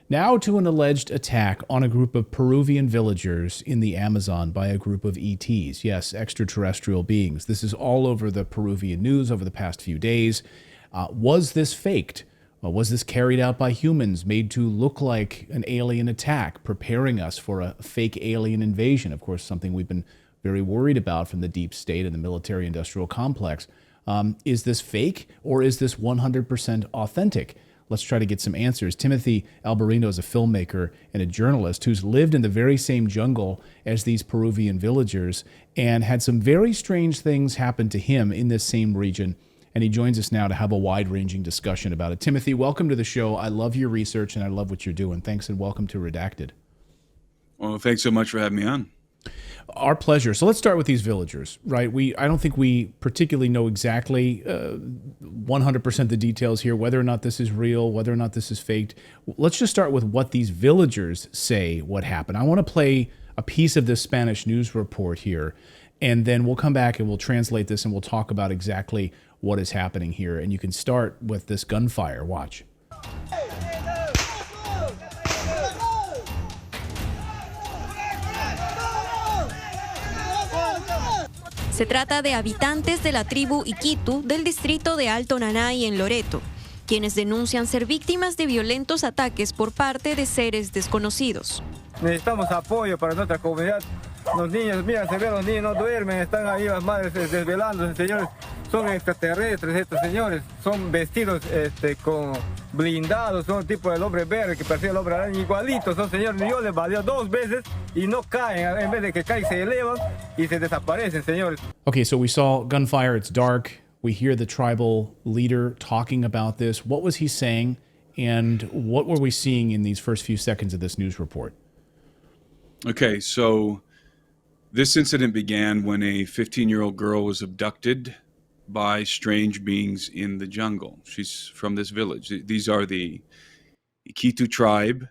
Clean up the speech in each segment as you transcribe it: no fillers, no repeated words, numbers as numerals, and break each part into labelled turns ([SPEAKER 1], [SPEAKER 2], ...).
[SPEAKER 1] Now to an alleged attack on a group of Peruvian villagers in the Amazon by a group of ETs. Yes, extraterrestrial beings. This is all over the Peruvian news over the past few days. Was this faked? Was this carried out by humans, made to look like an alien attack, preparing us for a fake alien invasion? Of course, something we've been very worried about from the deep state and the military-industrial complex. Is this fake, or is this 100% authentic? Let's try to get some answers. Timothy Alberino is a filmmaker and a journalist who's lived in the very same jungle as these Peruvian villagers and had some very strange things happen to him in this same region. And he joins us now to have a wide-ranging discussion about it. Timothy, welcome to the show. I love your research and I love what you're doing. Thanks, and welcome to Redacted.
[SPEAKER 2] Well, thanks so much for having me on.
[SPEAKER 1] Our pleasure. So let's start with these villagers, right? I don't think we particularly know exactly 100% the details here, whether or not this is real, whether or not this is faked. Let's just start with what these villagers say what happened. I want to play a piece of this Spanish news report here, and then we'll come back and we'll translate this and we'll talk about exactly what is happening here. And you can start with this gunfire. Watch.
[SPEAKER 3] Se trata de habitantes de la tribu Iquitu del distrito de Alto Nanay en Loreto, quienes denuncian ser víctimas de violentos ataques por parte de seres desconocidos.
[SPEAKER 4] Necesitamos apoyo para nuestra comunidad. Los niños, mira, se ve los niños no duermen, están ahí las madres desvelándose, señores. Son extraterrestres estos señores, son vestidos con blindados, son tipo del hombre verde que parecía el hombre araña, igualitos, son señores. Yo les valió 2 veces y no caen, en vez de que caen se elevan y se desaparecen, señores.
[SPEAKER 1] Okay, so we saw gunfire, it's dark. We hear the tribal leader talking about this. What was he saying, and what were we seeing in these first few seconds of this news report?
[SPEAKER 2] Okay, so this incident began when a 15-year-old girl was abducted by strange beings in the jungle. She's from this village. These are the Iquitu tribe,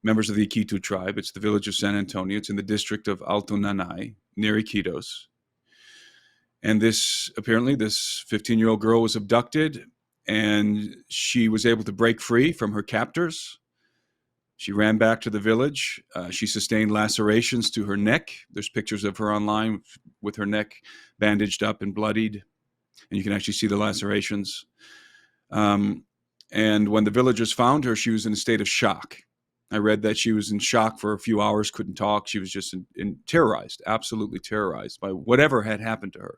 [SPEAKER 2] members of the Iquitu tribe. It's the village of San Antonio. It's in the district of Alto Nanay, near Iquitos. And apparently this 15-year-old girl was abducted, and she was able to break free from her captors. She ran back to the village. She sustained lacerations to her neck. There's pictures of her online with her neck bandaged up and bloodied, and you can actually see the lacerations. And when the villagers found her, she was in a state of shock. I read that she was in shock for a few hours, couldn't talk. She was just terrorized, absolutely terrorized by whatever had happened to her.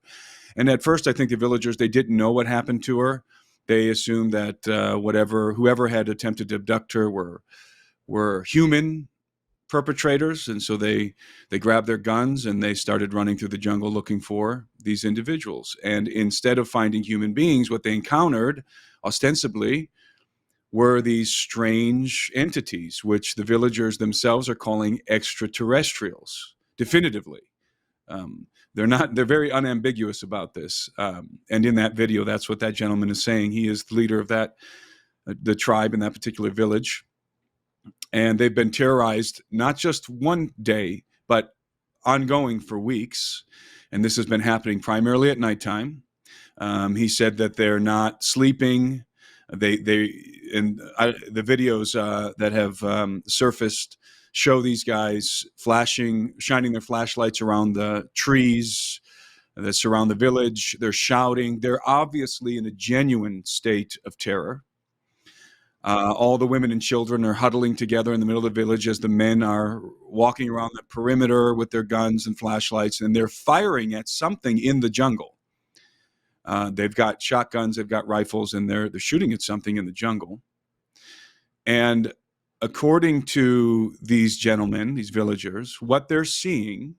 [SPEAKER 2] And at first, I think the villagers, they didn't know what happened to her. They assumed that whoever had attempted to abduct her were human perpetrators, and so they grabbed their guns and they started running through the jungle looking for these individuals. And instead of finding human beings, what they encountered ostensibly were these strange entities, which the villagers themselves are calling extraterrestrials, definitively. They're very unambiguous about this. And in that video, that's what that gentleman is saying. He is the leader of the tribe in that particular village. And they've been terrorized not just one day, but ongoing for weeks. And this has been happening primarily at nighttime. He said that they're not sleeping. The videos that have surfaced show these guys shining their flashlights around the trees that surround the village. They're shouting. They're obviously in a genuine state of terror. All the women and children are huddling together in the middle of the village as the men are walking around the perimeter with their guns and flashlights, and they're firing at something in the jungle. They've got shotguns, they've got rifles, and they're shooting at something in the jungle. And according to these gentlemen, these villagers, what they're seeing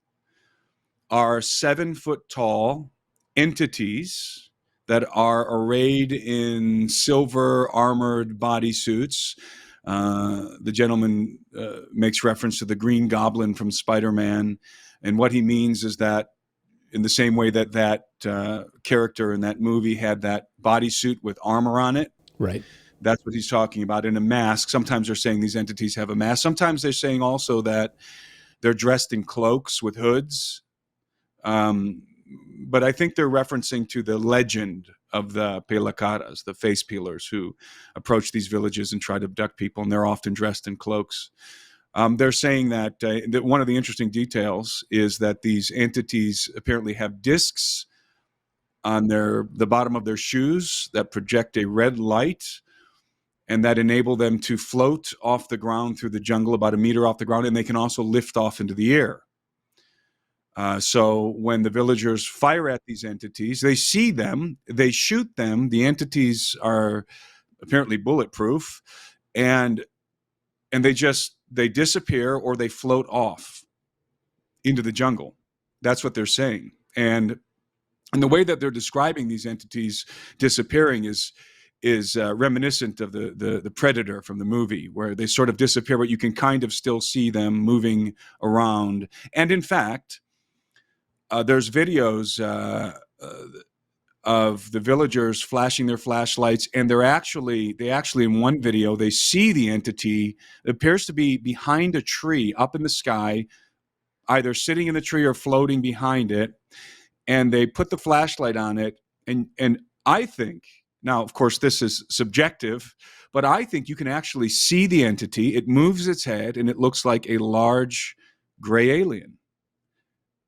[SPEAKER 2] are 7-foot-tall entities that are arrayed in silver armored bodysuits. The gentleman makes reference to the Green Goblin from Spider-Man. And what he means is that in the same way that character in that movie had that bodysuit with armor on it.
[SPEAKER 1] Right.
[SPEAKER 2] That's what he's talking about, in a mask. Sometimes they're saying these entities have a mask. Sometimes they're saying also that they're dressed in cloaks with hoods. But I think they're referencing to the legend of the pelacaras, the face peelers, who approach these villages and try to abduct people, and they're often dressed in cloaks. They're saying that one of the interesting details is that these entities apparently have discs on the bottom of their shoes that project a red light, and that enable them to float off the ground through the jungle about a meter off the ground, and they can also lift off into the air. So when the villagers fire at these entities, they see them, they shoot them. The entities are apparently bulletproof, and they disappear or they float off into the jungle. That's what they're saying. And the way that they're describing these entities disappearing is reminiscent of the Predator from the movie, where they sort of disappear, but you can kind of still see them moving around. And in fact, there's videos of the villagers flashing their flashlights, and they actually in one video, they see the entity that appears to be behind a tree up in the sky, either sitting in the tree or floating behind it, and they put the flashlight on it. And I think, now of course this is subjective, but I think you can actually see the entity. It moves its head and it looks like a large gray alien.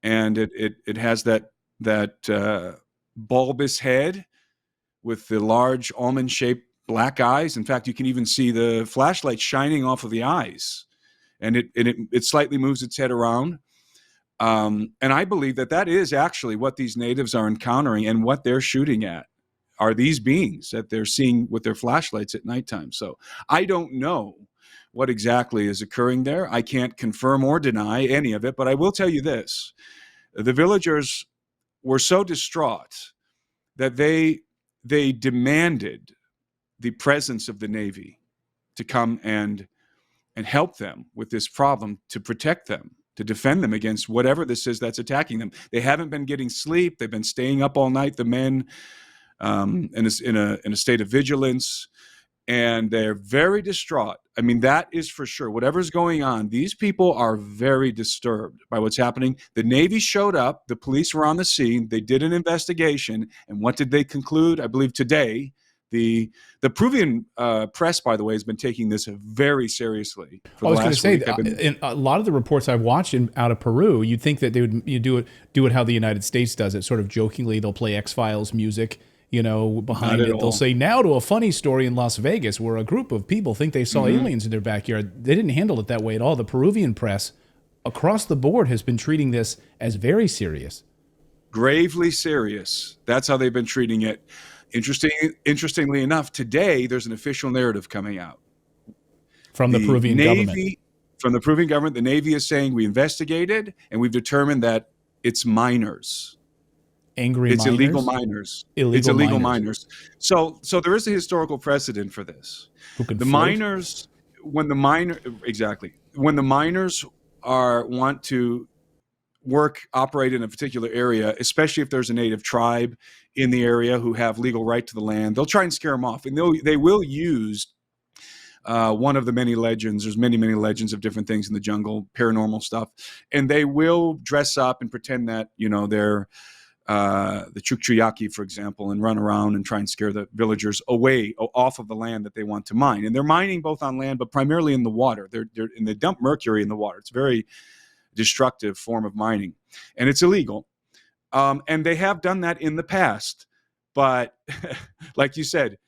[SPEAKER 2] And it has that bulbous head with the large almond-shaped black eyes. In fact, you can even see the flashlight shining off of the eyes, and it slightly moves its head around. And I believe that is actually what these natives are encountering, and what they're shooting at are these beings that they're seeing with their flashlights at nighttime. So I don't know what exactly is occurring there. I can't confirm or deny any of it, but I will tell you this. The villagers were so distraught that they demanded the presence of the Navy to come and help them with this problem, to protect them, to defend them against whatever this is that's attacking them. They haven't been getting sleep. They've been staying up all night, the men, in a state of vigilance. And they're very distraught. I mean, that is for sure. Whatever's going on, these people are very disturbed by what's happening. The Navy showed up. The police were on the scene. They did an investigation. And what did they conclude? I believe today, the Peruvian press, by the way, has been taking this very seriously.
[SPEAKER 1] I was going to say, in a lot of the reports I've watched out of Peru, you'd think that they would do it how the United States does it, sort of jokingly. They'll play X-Files music, behind it. They'll say, now to a funny story in Las Vegas where a group of people think they saw aliens in their backyard. They didn't handle it that way at all. The Peruvian press across the board has been treating this as very serious.
[SPEAKER 2] Gravely serious. That's how they've been treating it. Interestingly enough, today there's an official narrative coming out.
[SPEAKER 1] From the Peruvian government.
[SPEAKER 2] From the Peruvian government, the Navy is saying we investigated and we've determined that it's minors. It's illegal minors. It's illegal minors. So there is a historical precedent for this. When the minors want to operate in a particular area, especially if there's a native tribe in the area who have legal right to the land, they'll try and scare them off, and they will use one of the many legends. There's many legends of different things in the jungle, paranormal stuff, and they will dress up and pretend that they're the Chukchuyaki, for example, and run around and try and scare the villagers away off of the land that they want to mine. And they're mining both on land, but primarily in the water. They dump mercury in the water. It's a very destructive form of mining, and it's illegal. And they have done that in the past, but like you said,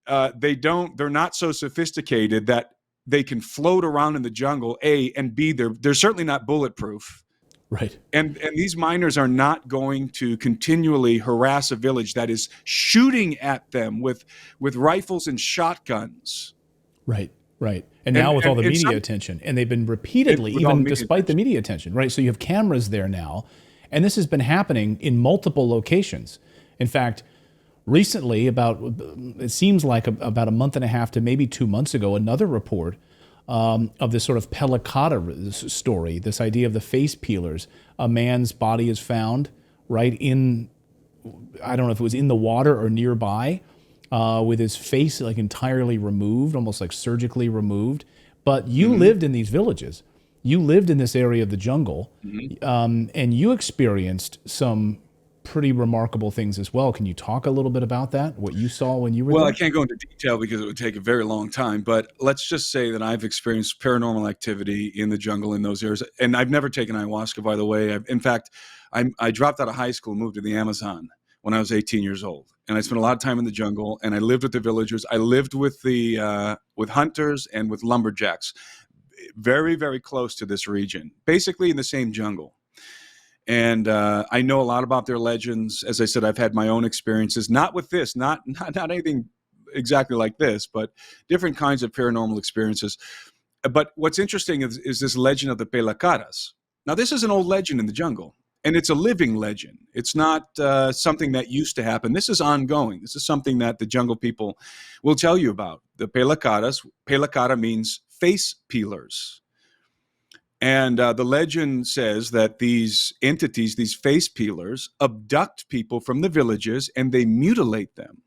[SPEAKER 2] they're not so sophisticated that they can float around in the jungle, A, and B, they're certainly not bulletproof.
[SPEAKER 1] Right.
[SPEAKER 2] And these miners are not going to continually harass a village that is shooting at them with rifles and shotguns.
[SPEAKER 1] Right. And now with all the media attention, and they've been repeatedly, even despite the media attention, right? So you have cameras there now, and this has been happening in multiple locations. In fact, recently, it seems like about a month and a half to maybe 2 months ago, another report of this sort of pelicata story, this idea of the face peelers. A man's body is found right in, I don't know if it was in the water or nearby, with his face like entirely removed, almost like surgically removed. But you lived in these villages. You lived in this area of the jungle, and you experienced some pretty remarkable things as well. Can you talk a little bit about that? What you saw when you were
[SPEAKER 2] Well,
[SPEAKER 1] there?
[SPEAKER 2] I can't go into detail because it would take a very long time, but let's just say that I've experienced paranormal activity in the jungle in those areas. And I've never taken ayahuasca, by the way. In fact, I dropped out of high school and moved to the Amazon when I was 18 years old. And I spent a lot of time in the jungle, and I lived with the villagers. I lived with with hunters and with lumberjacks, very, very close to this region, basically in the same jungle. And I know a lot about their legends. As I said, I've had my own experiences, not with this, not anything exactly like this, but different kinds of paranormal experiences. But what's interesting is this legend of the Pelacaras. Now, this is an old legend in the jungle, and it's a living legend. It's not something that used to happen. This is ongoing. This is something that the jungle people will tell you about. The Pelacaras, Pelacara means face peelers. And the legend says that these entities, these face peelers, abduct people from the villages and they mutilate them,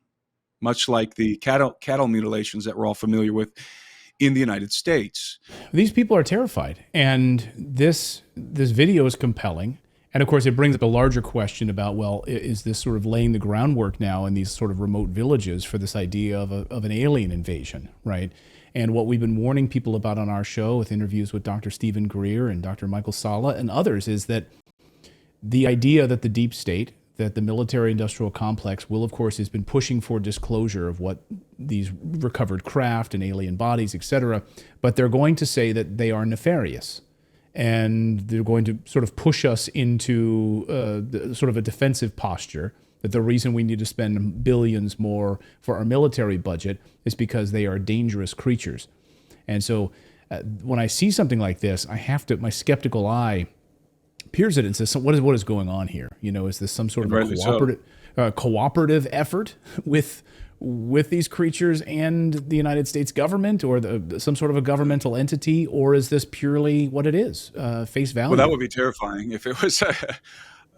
[SPEAKER 2] much like the cattle mutilations that we're all familiar with in the United States.
[SPEAKER 1] These people are terrified, and this video is compelling. And of course, it brings up a larger question about, well, is this sort of laying the groundwork now in these sort of remote villages for this idea of an alien invasion, right? And what we've been warning people about on our show with interviews with Dr. Stephen Greer and Dr. Michael Salla and others is that the idea that the deep state, that the military-industrial complex will, of course, has been pushing for disclosure of what these recovered craft and alien bodies, et cetera, but they're going to say that they are nefarious. And they're going to sort of push us into sort of a defensive posture, that the reason we need to spend billions more for our military budget is because they are dangerous creatures. And so when I see something like this, I have to, my skeptical eye peers at it and says, what is going on here? You know, is this some sort of a cooperative effort with these creatures and the United States government, or some sort of a governmental entity, or is this purely what it is, face value?
[SPEAKER 2] Well, that would be terrifying if it was,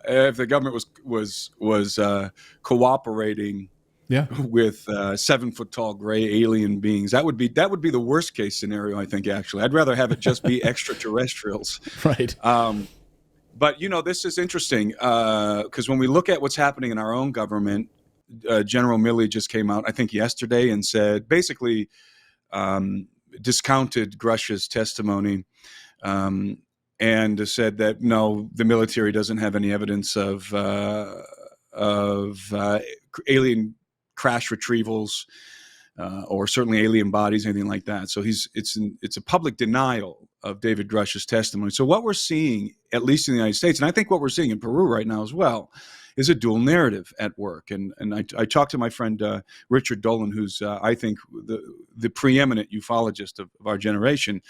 [SPEAKER 2] if the government was cooperating with 7-foot-tall gray alien beings. That would be the worst case scenario, I think. Actually, I'd rather have it just be extraterrestrials.
[SPEAKER 1] Right.
[SPEAKER 2] But you know, this is interesting because when we look at what's happening in our own government. General Milley just came out, I think yesterday, and said, basically discounted Grush's testimony and said that, no, the military doesn't have any evidence of alien crash retrievals or certainly alien bodies, anything like that. So it's a public denial of David Grush's testimony. So what we're seeing, at least in the United States, and I think what we're seeing in Peru right now as well, is a dual narrative at work. And I talked to my friend Richard Dolan, who's I think the preeminent ufologist of our generation.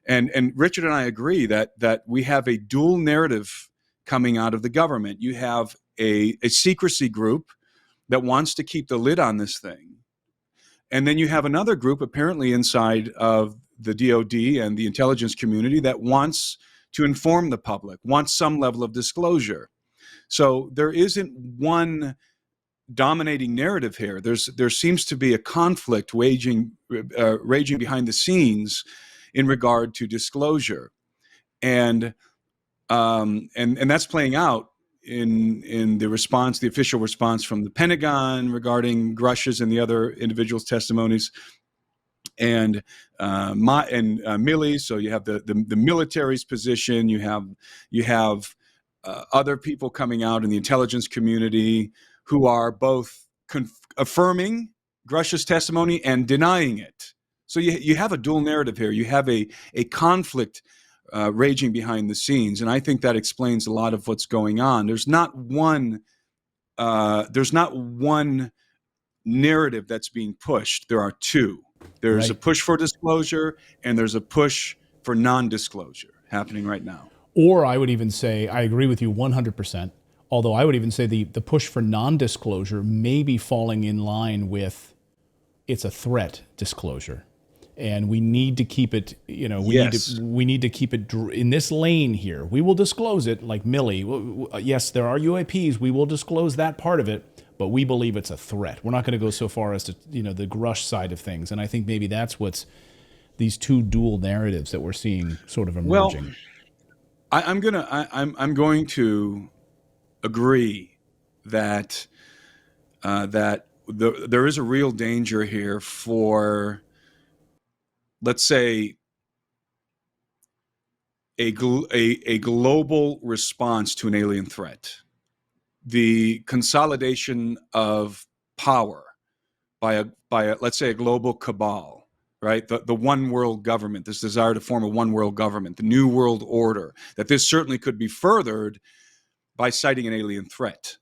[SPEAKER 2] And Richard and I agree that we have a dual narrative coming out of the government. You have a secrecy group that wants to keep the lid on this thing. And then you have another group apparently inside of the DOD and the intelligence community that wants to inform the public, wants some level of disclosure. So there isn't one dominating narrative here. There seems to be a conflict raging behind the scenes in regard to disclosure, and that's playing out in the response, the official response from the Pentagon regarding Grush's and the other individuals' testimonies, and Milley. So you have the military's position. You have other people coming out in the intelligence community who are both affirming Grush's testimony and denying it. So you have a dual narrative here. You have a conflict raging behind the scenes, and I think that explains a lot of what's going on. There's not one narrative that's being pushed. There are two. There's a push for disclosure, and there's a push for non-disclosure happening right now.
[SPEAKER 1] Or I would even say, I agree with you 100%, although I would even say the push for non-disclosure may be falling in line with it's a threat disclosure. And we need to keep it, you know, we need to keep it in this lane here. We will disclose it, like Milley. Yes, there are UAPs. We will disclose that part of it, but we believe it's a threat. We're not going to go so far as to, you know, the Grush side of things. And I think maybe that's what's these two dual narratives that we're seeing sort of emerging.
[SPEAKER 2] Well, I'm going to agree that there is a real danger here for, let's say, a global response to an alien threat. The consolidation of power by a let's say a global cabal, right? The one world government, this desire to form a one world government, the new world order, that this certainly could be furthered by citing an alien threat,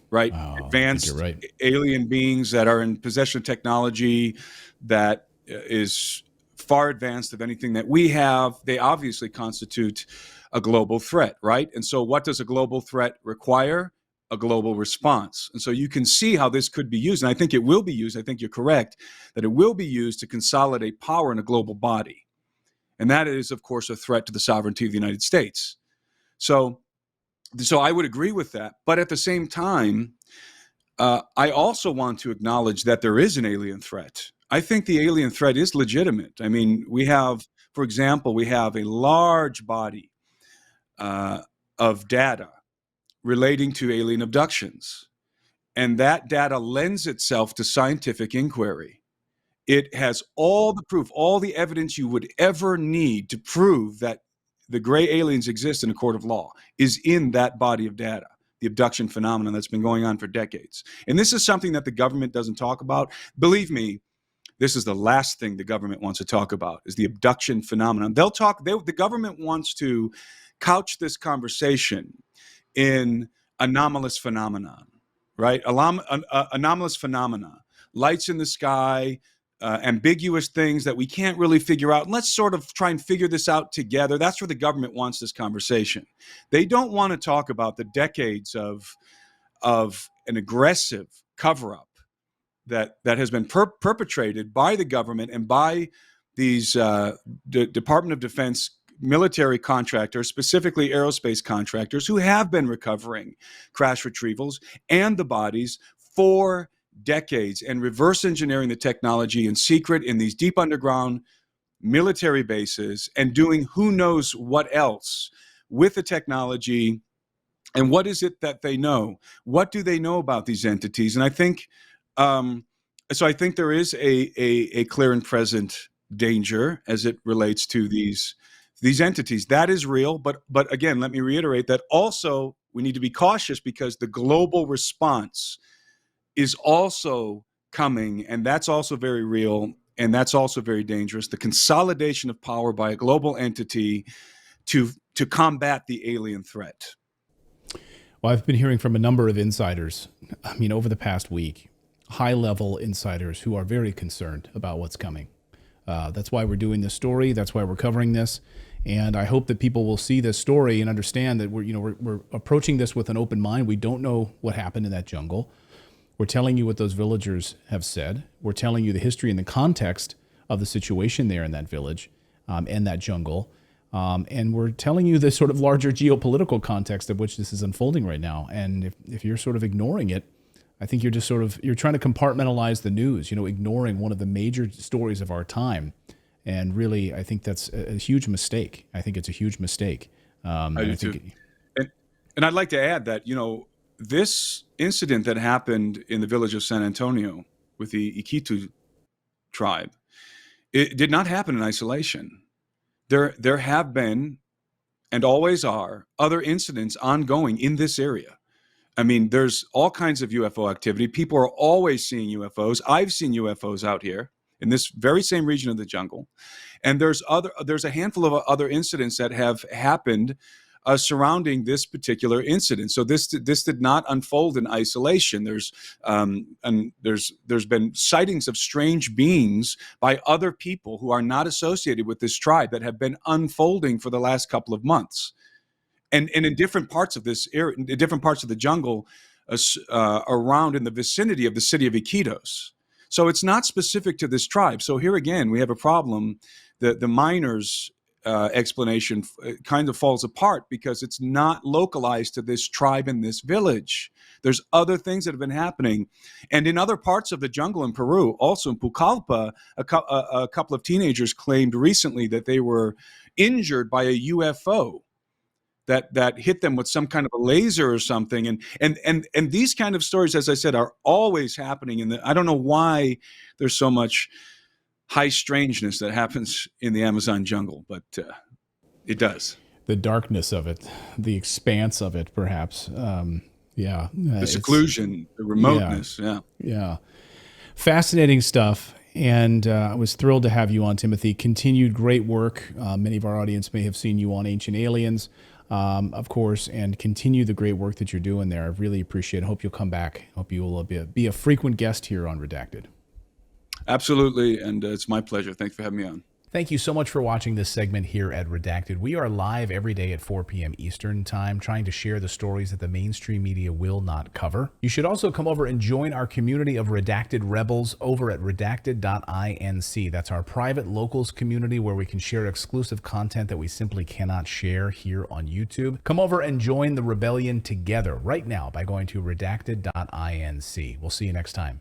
[SPEAKER 2] right? Advanced alien beings that are in possession of technology that is far advanced of anything that we have. They obviously constitute a global threat, right? And so what does a global threat require? A global response. And so you can see how this could be used. And I think it will be used. I think you're correct that it will be used to consolidate power in a global body. And that is, of course, a threat to the sovereignty of the United States. So I would agree with that. But at the same time, I also want to acknowledge that there is an alien threat. I think the alien threat is legitimate. I mean, we have, for example, we have a large body of data relating to alien abductions. And that data lends itself to scientific inquiry. It has all the proof, all the evidence you would ever need to prove that the gray aliens exist in a court of law is in that body of data, the abduction phenomenon that's been going on for decades. And this is something that the government doesn't talk about. Believe me, this is the last thing the government wants to talk about, is the abduction phenomenon. The government wants to couch this conversation in anomalous phenomenon, right? Anomalous phenomena, lights in the sky, ambiguous things that we can't really figure out. And let's sort of try and figure this out together. That's where the government wants this conversation. They don't want to talk about the decades of an aggressive cover-up that has been perpetrated by the government and by these Department of Defense military contractors, specifically aerospace contractors, who have been recovering crash retrievals and the bodies for decades and reverse engineering the technology in secret in these deep underground military bases and doing who knows what else with the technology. And what is it that they know? What do they know about these entities? And I think, so I think there is a clear and present danger as it relates to these entities. That is real, but again, let me reiterate that also we need to be cautious because the global response is also coming, and that's also very real, and that's also very dangerous. The consolidation of power by a global entity to combat the alien threat.
[SPEAKER 1] Well, I've been hearing from a number of insiders, I mean, over the past week, high-level insiders who are very concerned about what's coming. That's why we're doing this story. That's why we're covering this. And I hope that people will see this story and understand that we're approaching this with an open mind. We don't know what happened in that jungle. We're telling you what those villagers have said. We're telling you the history and the context of the situation there in that village and that jungle. And we're telling you the sort of larger geopolitical context of which this is unfolding right now. And if you're sort of ignoring it, I think you're just you're trying to compartmentalize the news, ignoring one of the major stories of our time. And really, I think that's a huge mistake. I think it's a huge mistake.
[SPEAKER 2] I do too. And I'd like to add that, this incident that happened in the village of San Antonio with the Iquitu tribe, it did not happen in isolation. There have been, and always are, other incidents ongoing in this area. I mean, there's all kinds of UFO activity. People are always seeing UFOs. I've seen UFOs out here in this very same region of the jungle. And there's a handful of other incidents that have happened surrounding this particular incident. So this did not unfold in isolation. There's been sightings of strange beings by other people who are not associated with this tribe that have been unfolding for the last couple of months. And in different parts of this area, in different parts of the jungle, around in the vicinity of the city of Iquitos. So it's not specific to this tribe. So here again, we have a problem. The miners' explanation kind of falls apart because it's not localized to this tribe in this village. There's other things that have been happening. And in other parts of the jungle in Peru, also in Pucallpa, a couple of teenagers claimed recently that they were injured by a UFO that hit them with some kind of a laser or something. And these kind of stories, as I said, are always happening. I don't know why there's so much high strangeness that happens in the Amazon jungle, but it does.
[SPEAKER 1] The darkness of it, the expanse of it, perhaps.
[SPEAKER 2] The seclusion, the remoteness.
[SPEAKER 1] Yeah. Fascinating stuff. And I was thrilled to have you on, Timothy. Continued great work. Many of our audience may have seen you on Ancient Aliens, of course, and continue the great work that you're doing there. I really appreciate it. Hope you'll come back. Hope you will be a frequent guest here on Redacted.
[SPEAKER 2] Absolutely, and it's my pleasure. Thanks for having me on.
[SPEAKER 1] Thank you so much for watching this segment here at Redacted. We are live every day at 4 p.m. Eastern Time, trying to share the stories that the mainstream media will not cover. You should also come over and join our community of Redacted Rebels over at redacted.inc. That's our private locals community where we can share exclusive content that we simply cannot share here on YouTube. Come over and join the rebellion together right now by going to redacted.inc. We'll see you next time.